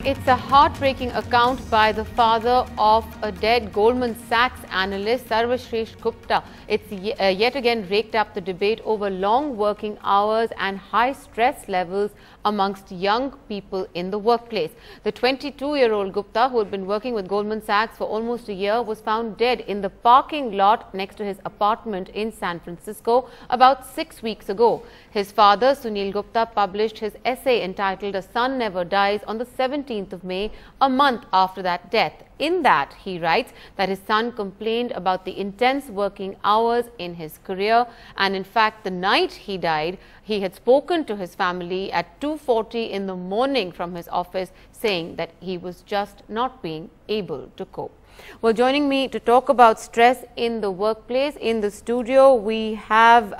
It's a heartbreaking account by the father of a dead Goldman Sachs analyst, Sarvashresh Gupta. It's yet again raked up the debate over long working hours and high stress levels amongst young people in the workplace. The 22-year-old Gupta, who had been working with Goldman Sachs for almost a year, was found dead in the parking lot next to his apartment in San Francisco about 6 weeks ago. His father, Sunil Gupta, published his essay entitled "A Son Never Dies" on the 17th of May, a month after that death. In that, he writes that his son complained about the intense working hours in his career, and in fact, the night he died, he had spoken to his family at 2:40 in the morning from his office, saying that he was just not being able to cope. Well, joining me to talk about stress in the workplace in the studio, we have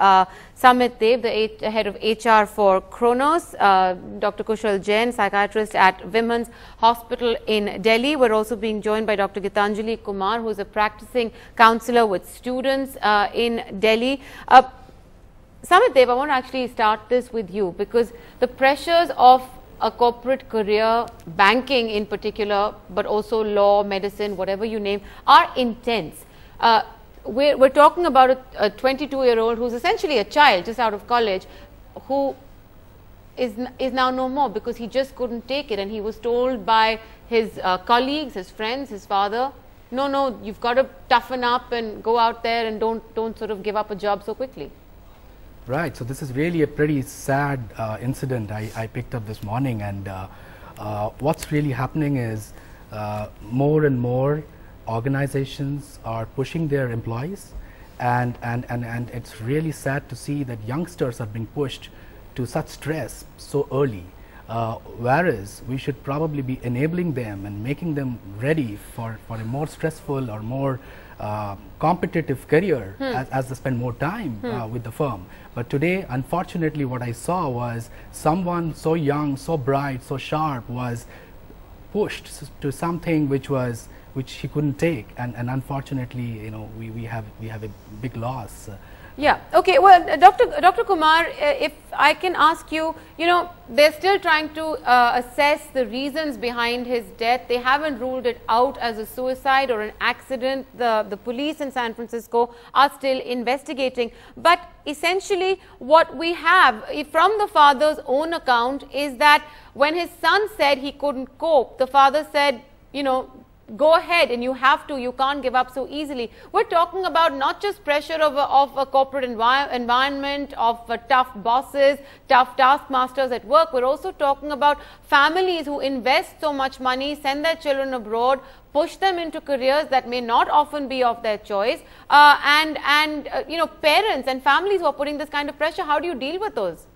Samit Dev, the head of HR for Kronos, Dr. Kushal Jain, psychiatrist at Women's Hospital in Delhi. We're also being joined by Dr. Gitanjali Kumar, who is a practicing counselor with students in Delhi. Samit Dev, I want to actually start this with you because the pressures of a corporate career, banking in particular, but also law, medicine, whatever you name, are intense. We're talking about a 22-year-old who's essentially a child just out of college, who is now no more because he just couldn't take it, and he was told by his colleagues, his friends, his father, no, you've got to toughen up and go out there and don't sort of give up a job so quickly. Right. So this is really a pretty sad incident I picked up this morning, and what's really happening is more and more organizations are pushing their employees, and it's really sad to see that youngsters are being pushed to such stress so early, whereas we should probably be enabling them and making them ready for a more stressful or more competitive career as they spend more time with the firm. But today, unfortunately, what I saw was someone so young, so bright, so sharp was pushed to something which he couldn't take, and unfortunately, you know, we have a big loss. Yeah. Okay. Well, Dr. Kumar, if I can ask you, you know, they're still trying to assess the reasons behind his death. They haven't ruled it out as a suicide or an accident. The police in San Francisco are still investigating. But essentially, what we have from the father's own account is that when his son said he couldn't cope, the father said, you know, go ahead, and you have to, you can't give up so easily. We're talking about not just pressure of a corporate environment, of tough bosses, tough taskmasters at work. We're also talking about families who invest so much money, send their children abroad, push them into careers that may not often be of their choice, and you know, parents and families who are putting this kind of pressure. How do you deal with those?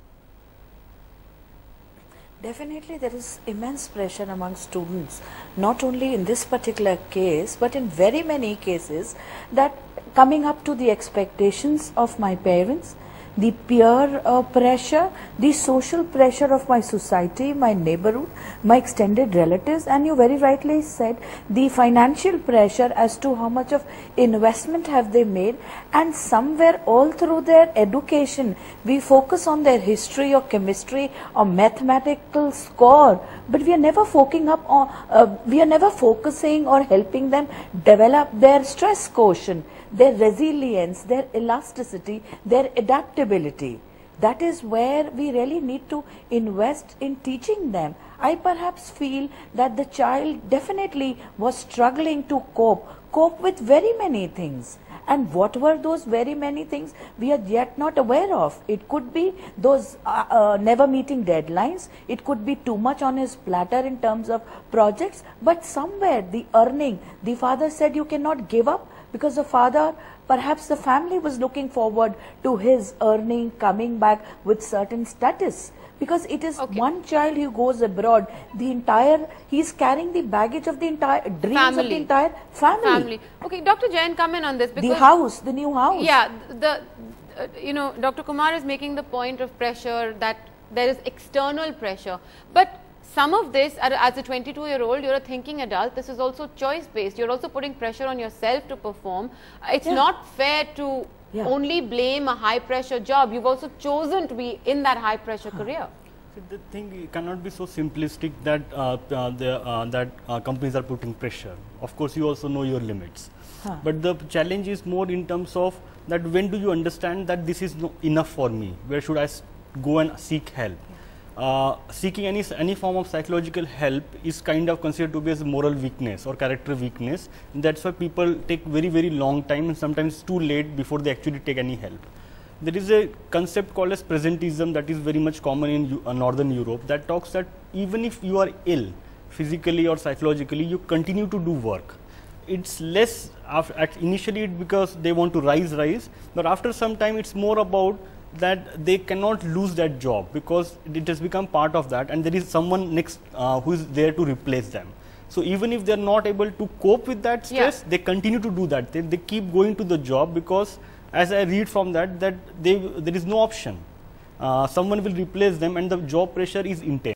Definitely there is immense pressure among students, not only in this particular case, but in very many cases, that coming up to the expectations of my parents, the peer pressure, the social pressure of my society, my neighborhood, my extended relatives, and you very rightly said the financial pressure as to how much of investment have they made, and somewhere all through their education we focus on their history or chemistry or mathematical score, but we are never focusing or helping them develop their stress quotient, their resilience, their elasticity, their adaptability. That is where we really need to invest in teaching them. I perhaps feel that the child definitely was struggling to cope with very many things. And what were those very many things we are yet not aware of? It could be those never meeting deadlines. It could be too much on his platter in terms of projects. But somewhere the earning, the father said you cannot give up, because the father, perhaps the family was looking forward to his earning coming back with certain status. Because it is one child who goes abroad, he's carrying the baggage of the entire dreams of the entire family. Okay, Dr. Jain, come in on this. Because the house, the new house. Yeah, you know, Dr. Kumar is making the point of pressure, that there is external pressure. But some of this, as a 22-year-old, you're a thinking adult. This is also choice-based. You're also putting pressure on yourself to perform. It's not fair to only blame a high-pressure job. You've also chosen to be in that high-pressure career. See, the thing cannot be so simplistic that companies are putting pressure. Of course, you also know your limits. But the challenge is more in terms of that when do you understand that this is enough for me? Where should I go and seek help? Seeking any form of psychological help is kind of considered to be as a moral weakness or character weakness. And that's why people take very long time and sometimes too late before they actually take any help. There is a concept called as presentism that is very much common in Northern Europe that talks that even if you are ill physically or psychologically, you continue to do work. It's less initially because they want to rise, but after some time it's more about that they cannot lose that job because it has become part of that, and there is someone next who is there to replace them. So even if they are not able to cope with that stress, they continue to do that. They keep going to the job because, as I read from that there is no option. Someone will replace them, and the job pressure is intense.